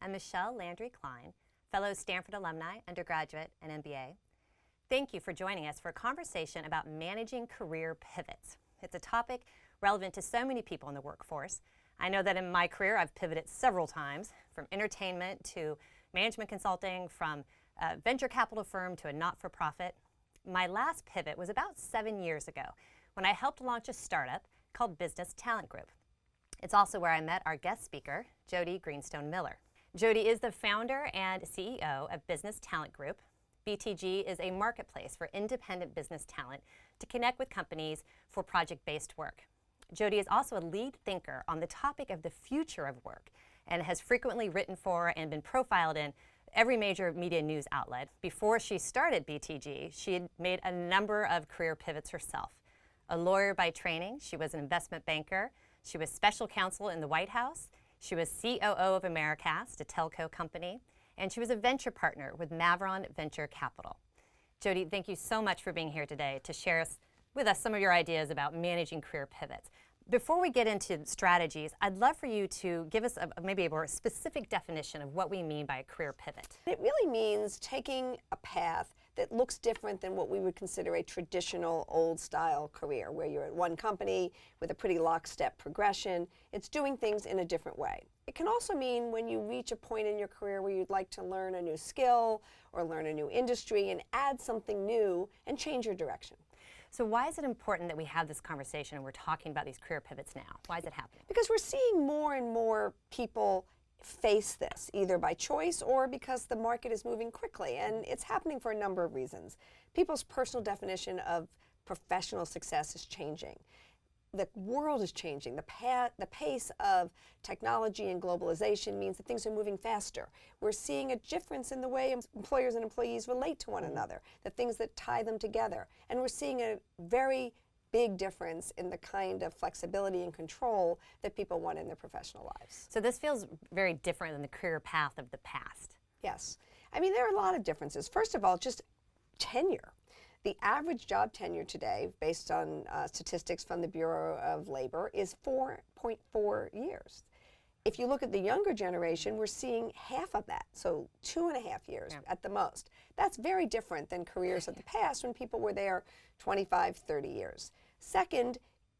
I'm Michelle Landrey Cline, fellow Stanford alumni, undergraduate, and MBA. Thank you for joining us for a conversation about managing career pivots. It's a topic relevant to so many people in the workforce. I know that in my career I've pivoted several times, from entertainment to management consulting, from a venture capital firm to a not-for-profit. My last pivot was about 7 years ago when I helped launch a startup called Business Talent Group. It's also where I met our guest speaker, Jody Greenstone Miller. Jody is the founder and CEO of Business Talent Group. BTG is a marketplace for independent business talent to connect with companies for project-based work. Jody is also a lead thinker on the topic of the future of work and has frequently written for and been profiled in every major media news outlet. Before she started BTG, she had made a number of career pivots herself. A lawyer by training, she was an investment banker. She was special counsel in the White House. She was COO of Americast, a telco company. And she was a venture partner with Mavron Venture Capital. Jody, thank you so much for being here today to share with us some of your ideas about managing career pivots. Before we get into strategies, I'd love for you to give us maybe a more specific definition of what we mean by a career pivot. It really means taking a path that looks different than what we would consider a traditional old-style career, where you're at one company with a pretty lockstep progression. It's doing things in a different way. It can also mean when you reach a point in your career where you'd like to learn a new skill or learn a new industry and add something new and change your direction. So why is it important that we have this conversation and we're talking about these career pivots now? Why is it happening? Because we're seeing more and more people face this, either by choice or because the market is moving quickly. And it's happening for a number of reasons. People's personal definition of professional success is changing. The world is changing. The pace of technology and globalization means that things are moving faster. We're seeing a difference in the way employers and employees relate to one another, the things that tie them together. And we're seeing a very big difference in the kind of flexibility and control that people want in their professional lives. So this feels very different than the career path of the past. Yes. I mean, there are a lot of differences. First of all, just tenure. The average job tenure today, based on statistics from the Bureau of Labor, is 4.4 years. If you look at the younger generation, we're seeing half of that, so 2.5 years at the most. That's very different than careers of the past when people were there 25, 30 years. Second,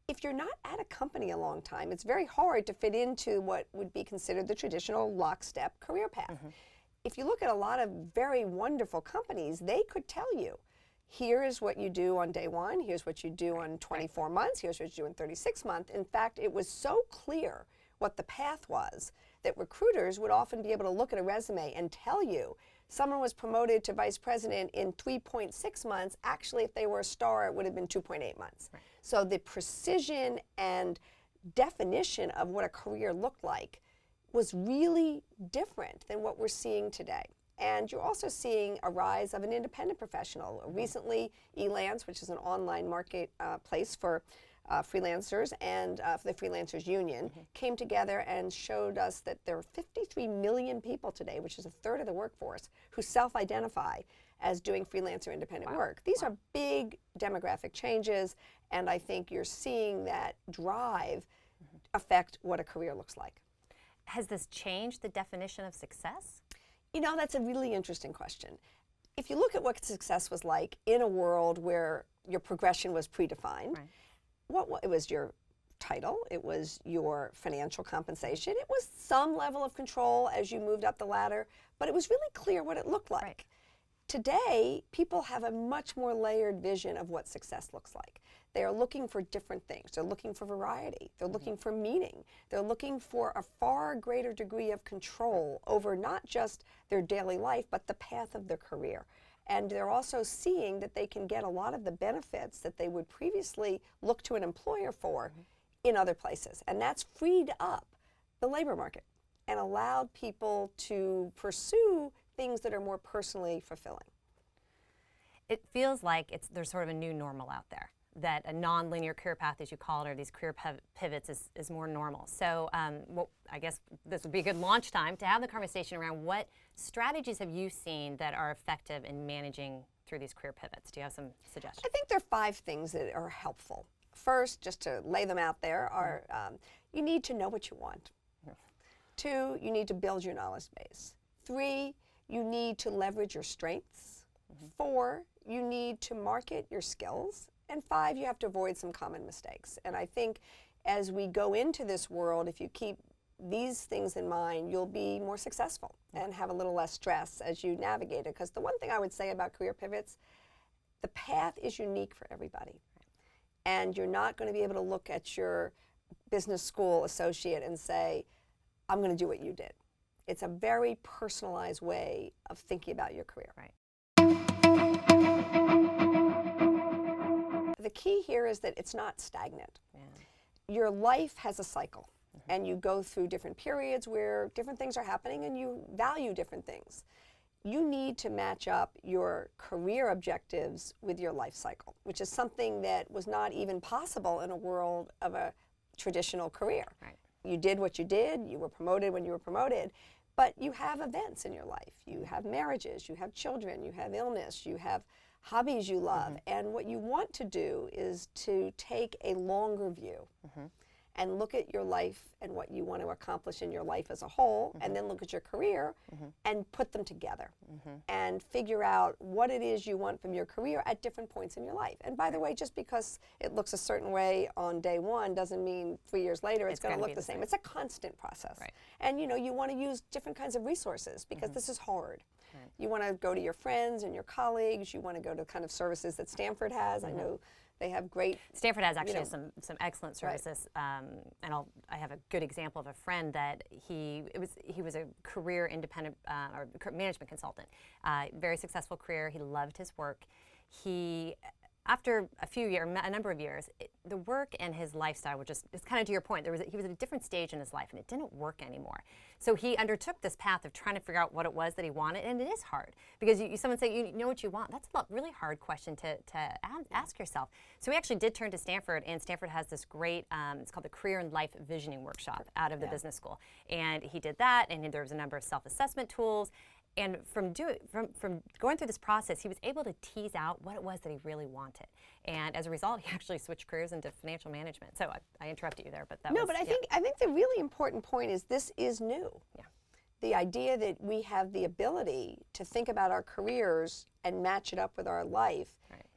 if you're not at a company a long time, it's very hard to fit into what would be considered the traditional lockstep career path. If you look at a lot of very wonderful companies, they could tell you, here is what you do on day one, here's what you do on 24 months, here's what you do in 36 months. In fact, it was so clear what the path was that recruiters would often be able to look at a resume and tell you someone was promoted to vice president in 3.6 months. Actually, if they were a star, it would have been 2.8 months. Right. So the precision and definition of what a career looked like was really different than what we're seeing today. And you're also seeing a rise of an independent professional. Recently, Elance, which is an online market place for freelancers and for the Freelancers Union, came together and showed us that there are 53 million people today, which is a third of the workforce, who self-identify as doing freelancer independent work. These are big demographic changes, and I think you're seeing that drive affect what a career looks like. Has this changed the definition of success? You know, that's a really interesting question. If you look at what success was like in a world where your progression was predefined, it was your title, it was your financial compensation, it was some level of control as you moved up the ladder, but it was really clear what it looked like. Today, people have a much more layered vision of what success looks like. They are looking for different things. They're looking for variety. They're looking for meaning. They're looking for a far greater degree of control over not just their daily life, but the path of their career. And they're also seeing that they can get a lot of the benefits that they would previously look to an employer for in other places. And that's freed up the labor market and allowed people to pursue things that are more personally fulfilling. It feels like there's sort of a new normal out there, that a non-linear career path, as you call it, or these career pivots is more normal. So I guess this would be a good launch time to have the conversation around what strategies have you seen that are effective in managing through these career pivots? Do you have some suggestions? I think there are 5 things that are helpful. First, just to lay them out there, are you need to know what you want. 2, you need to build your knowledge base. 3, you need to leverage your strengths. 4, you need to market your skills. And 5, you have to avoid some common mistakes. And I think as we go into this world, if you keep these things in mind, you'll be more successful and have a little less stress as you navigate it. Because the one thing I would say about career pivots, the path is unique for everybody. And you're not going to be able to look at your business school associate and say, I'm going to do what you did. It's a very personalized way of thinking about your career. Right. The key here is that it's not stagnant. Yeah. Your life has a cycle. And you go through different periods where different things are happening and you value different things. You need to match up your career objectives with your life cycle, which is something that was not even possible in a world of a traditional career. Right. You did what you did, you were promoted when you were promoted, but you have events in your life. You have marriages, you have children, you have illness, you have hobbies you love. And what you want to do is to take a longer view. And look at your life and what you want to accomplish in your life as a whole, and then look at your career and put them together and figure out what it is you want from your career at different points in your life. And by the way, just because it looks a certain way on day 1 doesn't mean 3 years later it's going to look the same. It's a constant process. Right. And you want to use different kinds of resources because this is hard. Right. You want to go to your friends and your colleagues. You want to go to kind of services that Stanford has. I know they have great. Stanford has actually some excellent services, and I have a good example of a friend that he was a career independent or management consultant, very successful career. He loved his work. After a number of years, the work and his lifestyle were just—it's kind of to your point. He was at a different stage in his life, and it didn't work anymore. So he undertook this path of trying to figure out what it was that he wanted, and it is hard because someone say you know what you want. That's a really hard question to ask yourself. So he actually did turn to Stanford, and Stanford has this great it's called the Career and Life Visioning Workshop out of the business school, and he did that, and there was a number of self-assessment tools. And from going through this process, he was able to tease out what it was that he really wanted. And as a result, he actually switched careers into financial management. So I interrupted you there, but that was... No, but I think the really important point is this is new. Yeah. The idea that we have the ability to think about our careers and match it up with our life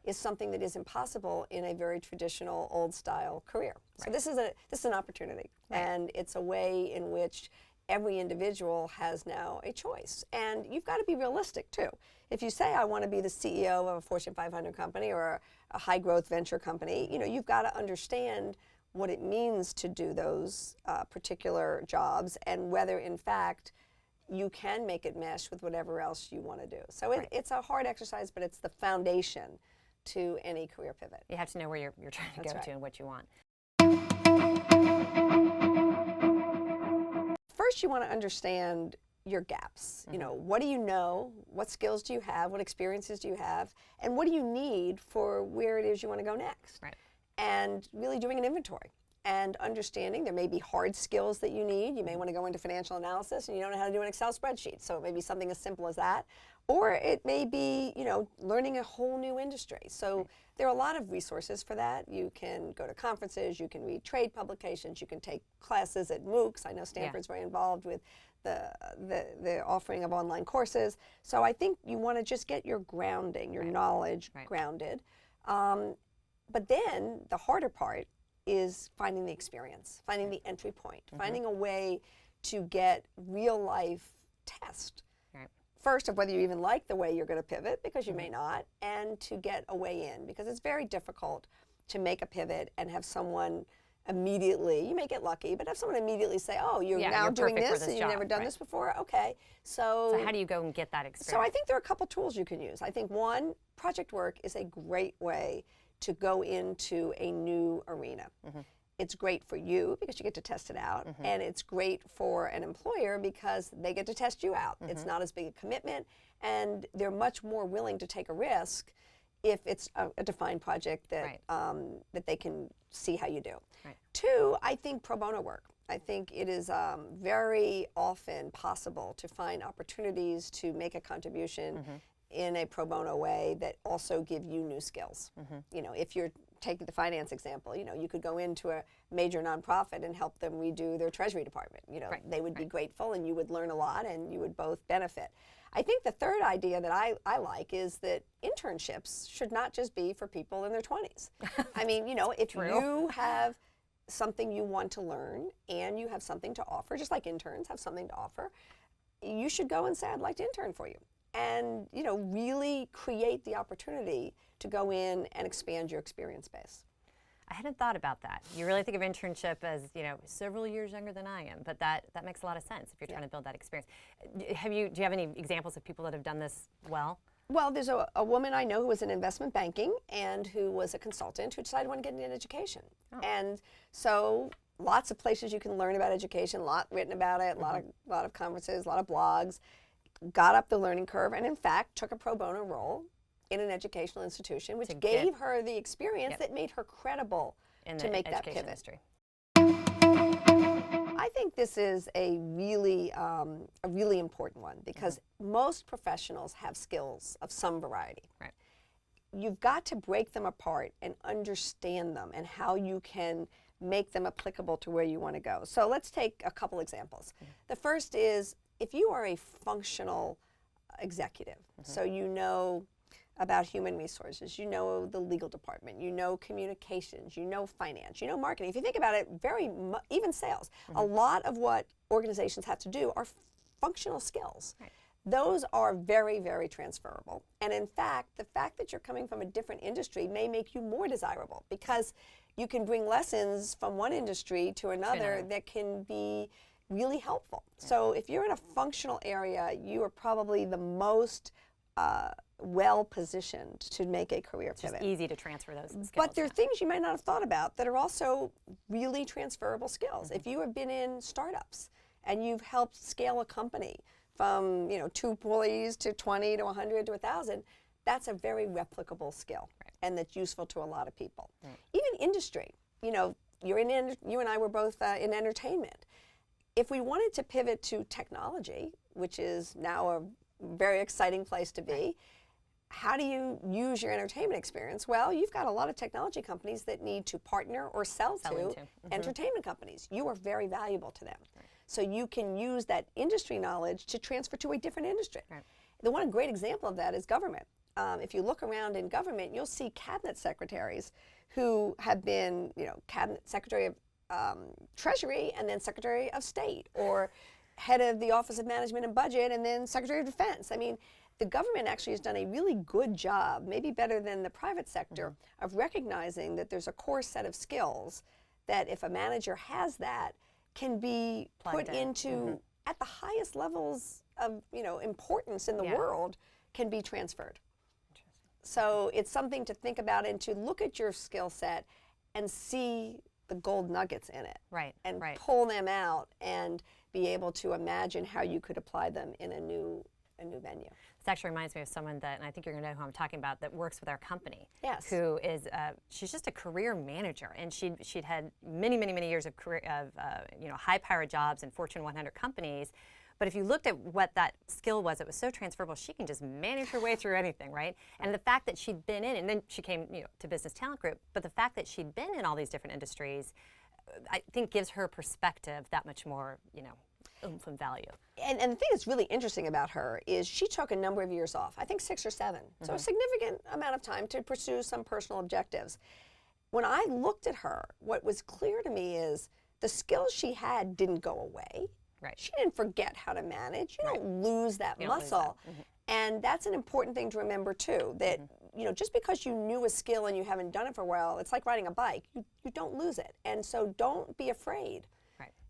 is something that is impossible in a very traditional, old-style career. So this is an opportunity, and it's a way in which every individual has now a choice. And you've got to be realistic, too. If you say, I want to be the CEO of a Fortune 500 company or a high-growth venture company, you've got to understand what it means to do those particular jobs and whether, in fact, you can make it mesh with whatever else you want to do. So it's a hard exercise, but it's the foundation to any career pivot. You have to know where you're trying to go to and what you want. First, you want to understand your gaps. What do you know? What skills do you have? What experiences do you have? And what do you need for where it is you want to go next? Right. And really doing an inventory and understanding there may be hard skills that you need. You may want to go into financial analysis and you don't know how to do an Excel spreadsheet. So it may be something as simple as that. Or it may be, learning a whole new industry. So there are a lot of resources for that. You can go to conferences, you can read trade publications, you can take classes at MOOCs. I know Stanford's very involved with the offering of online courses. So I think you want to just get your grounding, your knowledge grounded. But then the harder part is finding the experience, finding the entry point, finding a way to get real life test. First, of whether you even like the way you're going to pivot, because you may not, and to get a way in, because it's very difficult to make a pivot and have someone immediately, you may get lucky, but have someone immediately say, oh, you're now doing this and you've never done this before? Okay. So how do you go and get that experience? So I think there are a couple tools you can use. I think one, project work is a great way to go into a new arena. It's great for you because you get to test it out, and it's great for an employer because they get to test you out. It's not as big a commitment, and they're much more willing to take a risk if it's a defined project that that they can see how you do. Two, I think pro bono work. I think it is very often possible to find opportunities to make a contribution in a pro bono way that also give you new skills. If you're take the finance example, you know, you could go into a major nonprofit and help them redo their treasury department. You know, they would be grateful and you would learn a lot and you would both benefit. I think the third idea that I like is that internships should not just be for people in their 20s. I mean, you know, if you have something you want to learn and you have something to offer, just like interns have something to offer, you should go and say, I'd like to intern for you. And, you know, really create the opportunity to go in and expand your experience base. I hadn't thought about that. You really think of internship as, you know, several years younger than I am, but that makes a lot of sense if you're trying to build that experience. Do you have any examples of people that have done this well? Well, there's a woman I know who was in investment banking and who was a consultant who decided to want to get into education. And so lots of places you can learn about education, a lot written about it, a lot of conferences, a lot of blogs, got up the learning curve, and in fact took a pro bono role in an educational institution, which gave her the experience that made her credible to make that pivot. Industry. I think this is a really important one because most professionals have skills of some variety. Right. You've got to break them apart and understand them and how you can make them applicable to where you want to go. So let's take a couple examples. The first is if you are a functional executive, so you know about human resources, you know the legal department, you know communications, you know finance, you know marketing. If you think about it, even sales, a lot of what organizations have to do are functional skills. Right. Those are very, very transferable. And in fact, the fact that you're coming from a different industry may make you more desirable because you can bring lessons from one industry to another that can be really helpful. So if you're in a functional area, you are probably the most well positioned to make a career pivot. It's easy to transfer those skills. But there are things you might not have thought about that are also really transferable skills. If you have been in startups and you've helped scale a company from 2 employees to 20 to 100 to 1,000, that's a very replicable skill and that's useful to a lot of people. Even industry, you know, you and I were both in entertainment. If we wanted to pivot to technology, which is now a very exciting place to be, how do you use your entertainment experience? Well, you've got a lot of technology companies that need to partner or sell to entertainment companies. You are very valuable to them. So you can use that industry knowledge to transfer to a different industry. The one great example of that is government. If you look around in government, you'll see cabinet secretaries who have been, cabinet secretary of Treasury and then Secretary of State, or head of the Office of Management and Budget and then Secretary of Defense. I mean, the government actually has done a really good job, maybe better than the private sector, of recognizing that there's a core set of skills that if a manager has that can be put into at the highest levels of importance in the world can be transferred. So it's something to think about and to look at your skill set and see the gold nuggets in it, and pull them out and be able to imagine how you could apply them in a new venue. This actually reminds me of someone that, and I think you're going to know who I'm talking about, that works with our company. Yes. Who is, she's just a career manager, and she'd had many years of career high-powered jobs in Fortune 100 companies. But if you looked at what that skill was, it was so transferable. She can just manage her way through anything, right? And the fact that she'd been in, and then she came, to Business Talent Group. But the fact that she'd been in all these different industries, I think gives her perspective that much more, oomph and value. And the thing that's really interesting about her is she took a number of years off, I think 6 or 7. So a significant amount of time to pursue some personal objectives. When I looked at her, what was clear to me is the skills she had didn't go away. She didn't forget how to manage. You don't lose that muscle. And that's an important thing to remember too, that just because you knew a skill and you haven't done it for a while, it's like riding a bike. You don't lose it. And so don't be afraid.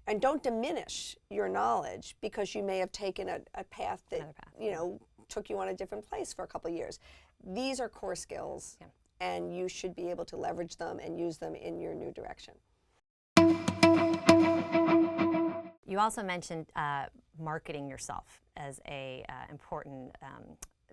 And don't diminish your knowledge because you may have taken a path that took you on a different place for a couple of years. These are core skills, and you should be able to leverage them and use them in your new direction. You also mentioned marketing yourself as a important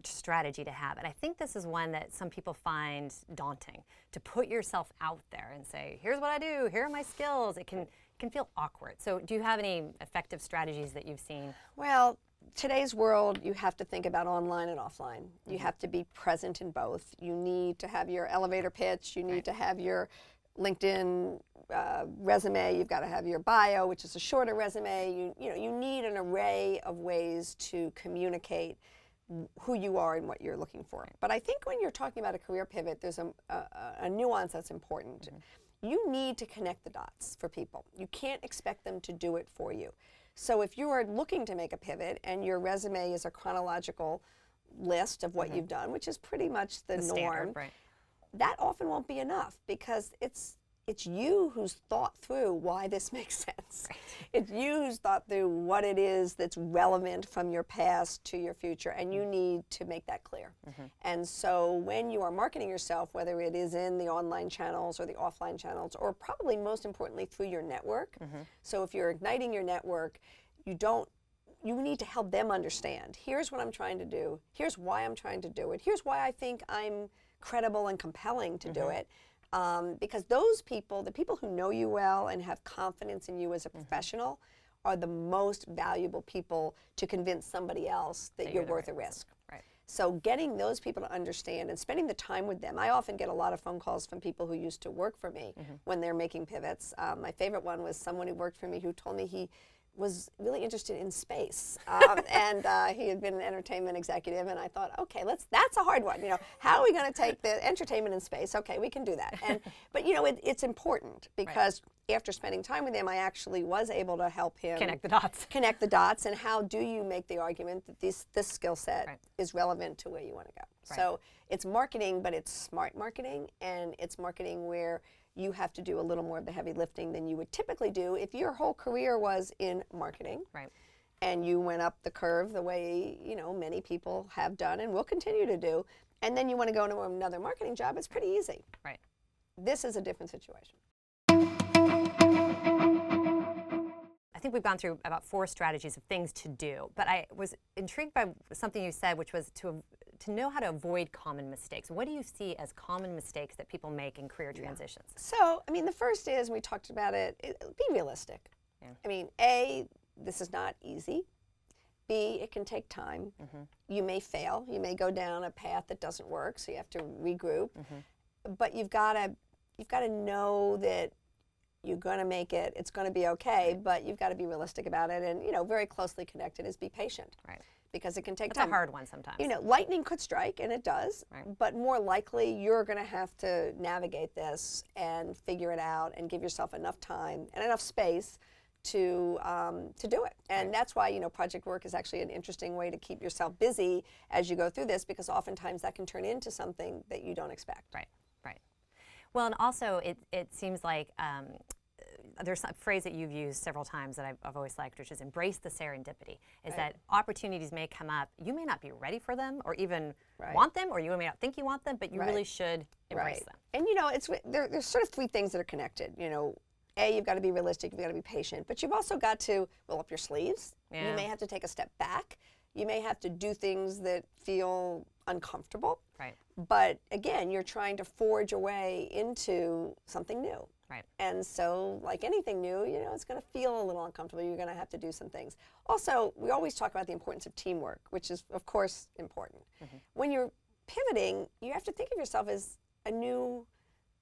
strategy to have, and I think this is one that some people find daunting, to put yourself out there and say, here's what I do, here are my skills. It can feel awkward. So do you have any effective strategies that you've seen? Well, today's world, you have to think about online and offline. You have to be present in both. You need to have your elevator pitch. You need to have your LinkedIn resume. You've got to have your bio, which is a shorter resume. You need an array of ways to communicate who you are and what you're looking for. But I think when you're talking about a career pivot, there's a nuance that's important. You need to connect the dots for people. You can't expect them to do it for you. So if you are looking to make a pivot and your resume is a chronological list of what you've done, which is pretty much the norm, standard, right. that often won't be enough, because it's you who's thought through why this makes sense. Right. It's you who's thought through what it is that's relevant from your past to your future, and you need to make that clear. And so when you are marketing yourself, whether it is in the online channels or the offline channels, or probably most importantly through your network, so if you're igniting your network, you need to help them understand, here's what I'm trying to do, here's why I'm trying to do it, here's why I think I'm credible and compelling to do it. Because those people, the people who know you well and have confidence in you as a professional, are the most valuable people to convince somebody else that you're worth a risk. Right. So getting those people to understand and spending the time with them. I often get a lot of phone calls from people who used to work for me when they're making pivots. My favorite one was someone who worked for me who told me he was really interested in space, and he had been an entertainment executive, and I thought, okay, that's a hard one. How are we going to take the entertainment in space? Okay, we can do that. But it's important, because after spending time with him, I actually was able to help him Connect the dots. Connect the dots, and how do you make the argument that this skill set is relevant to where you want to go? So it's marketing, but it's smart marketing, and it's marketing where you have to do a little more of the heavy lifting than you would typically do if your whole career was in marketing. Right. And you went up the curve the way many people have done and will continue to do, and then you want to go into another marketing job. It's pretty easy. Right. This is a different situation. I think we've gone through about 4 strategies of things to do, but I was intrigued by something you said, which was to know how to avoid common mistakes. What do you see as common mistakes that people make in career transitions? So, the first is, and we talked about it, be realistic. Yeah. A, this is not easy. B, it can take time. You may fail. You may go down a path that doesn't work, so you have to regroup. But you've got to know that you're going to make it. It's going to be okay, but you've got to be realistic about it. And very closely connected is be patient. Right. Because it can take time. It's a hard one sometimes. Lightning could strike, and it does, but more likely you're going to have to navigate this and figure it out and give yourself enough time and enough space to do it. And that's why, project work is actually an interesting way to keep yourself busy as you go through this, because oftentimes that can turn into something that you don't expect. Right. Well, and also it seems like there's a phrase that you've used several times that I've always liked, which is embrace the serendipity, is that opportunities may come up. You may not be ready for them or even want them, or you may not think you want them, but you really should embrace them. And there's sort of 3 things that are connected. A, you've got to be realistic, you've got to be patient, but you've also got to roll up your sleeves. You may have to take a step back. You may have to do things that feel uncomfortable. Right. But again, you're trying to forge a way into something new. Right. And so, like anything new, it's going to feel a little uncomfortable. You're going to have to do some things. Also, we always talk about the importance of teamwork, which is, of course, important. When you're pivoting, you have to think of yourself as a new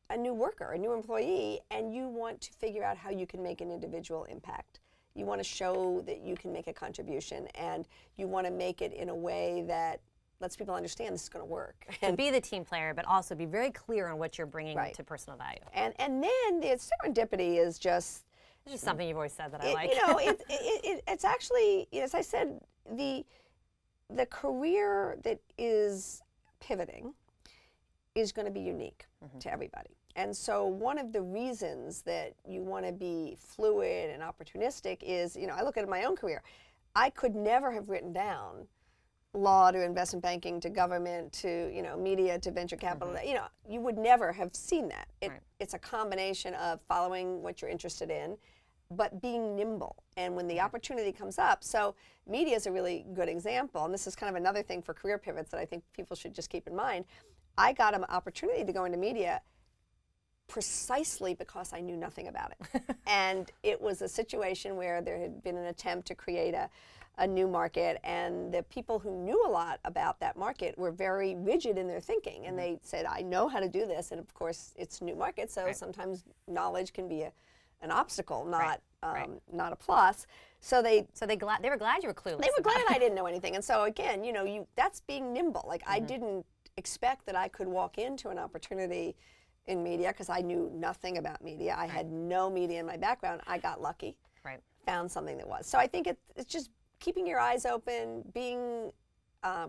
worker, a new employee, and you want to figure out how you can make an individual impact. You want to show that you can make a contribution, and you want to make it in a way that lets people understand this is going to work. And be the team player, but also be very clear on what you're bringing to personal value. And then the serendipity is just... It's just something you've always said that I like. It's actually, as I said, the career that is pivoting is going to be unique to everybody. And so one of the reasons that you want to be fluid and opportunistic is, I look at my own career. I could never have written down law to investment banking to government to media to venture capital. You would never have seen that. It's a combination of following what you're interested in, but being nimble. And when the opportunity comes up, so media is a really good example, and this is kind of another thing for career pivots that I think people should just keep in mind. I got an opportunity to go into media precisely because I knew nothing about it. And it was a situation where there had been an attempt to create a new market, and the people who knew a lot about that market were very rigid in their thinking, and they said, I know how to do this, and of course it's a new market, so sometimes knowledge can be an obstacle, not not a plus. So they were glad you were clueless. They were glad I didn't know anything. And so again, you know, that's being nimble. Like I didn't expect that I could walk into an opportunity in media because I knew nothing about media. I had no media in my background. I got lucky. Found something that was. So I think it's just keeping your eyes open, being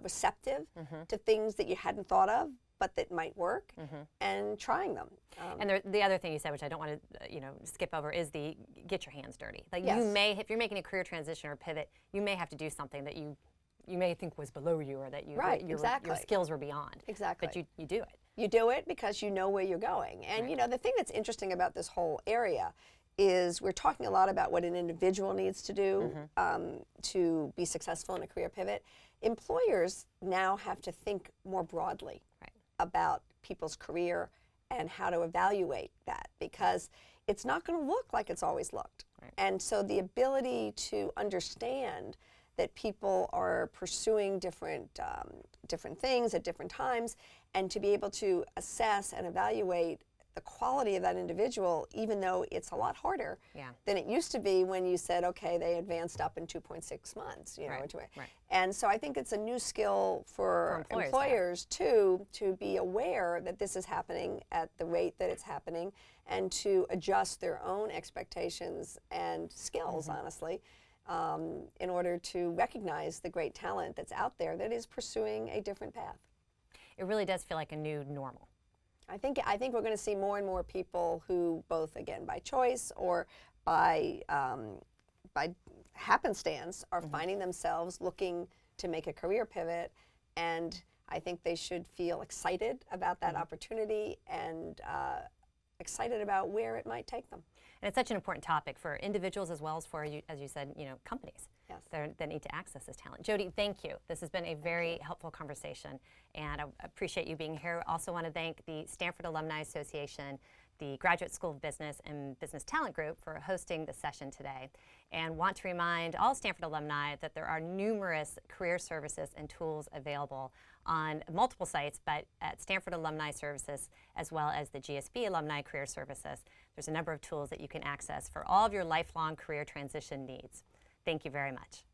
receptive to things that you hadn't thought of, but that might work, and trying them. And the other thing you said, which I don't want to skip over, is the get your hands dirty. Like you may, if you're making a career transition or pivot, you may have to do something that you may think was below you, or that your skills were beyond. Exactly. But you do it. You do it because you know where you're going. And you know, the thing that's interesting about this whole area is we're talking a lot about what an individual needs to do to be successful in a career pivot. Employers now have to think more broadly about people's career and how to evaluate that, because it's not going to look like it's always looked. And so the ability to understand that people are pursuing different things at different times, and to be able to assess and evaluate the quality of that individual, even though it's a lot harder than it used to be when you said, okay, they advanced up in 2.6 months, you know. And so I think it's a new skill for employers too, to be aware that this is happening at the rate that it's happening, and to adjust their own expectations and skills, honestly, in order to recognize the great talent that's out there that is pursuing a different path. It really does feel like a new normal. I think we're going to see more and more people who, both again by choice or by happenstance, are finding themselves looking to make a career pivot, and I think they should feel excited about that opportunity, and excited about where it might take them. And it's such an important topic for individuals as well as for, as you said, companies that need to access this talent. Jody, thank you. This has been a very helpful conversation, and I appreciate you being here. Also want to thank the Stanford Alumni Association, the Graduate School of Business and Business Talent Group for hosting the session today, and want to remind all Stanford alumni that there are numerous career services and tools available on multiple sites, but at Stanford Alumni Services as well as the GSB Alumni Career Services. There's a number of tools that you can access for all of your lifelong career transition needs. Thank you very much.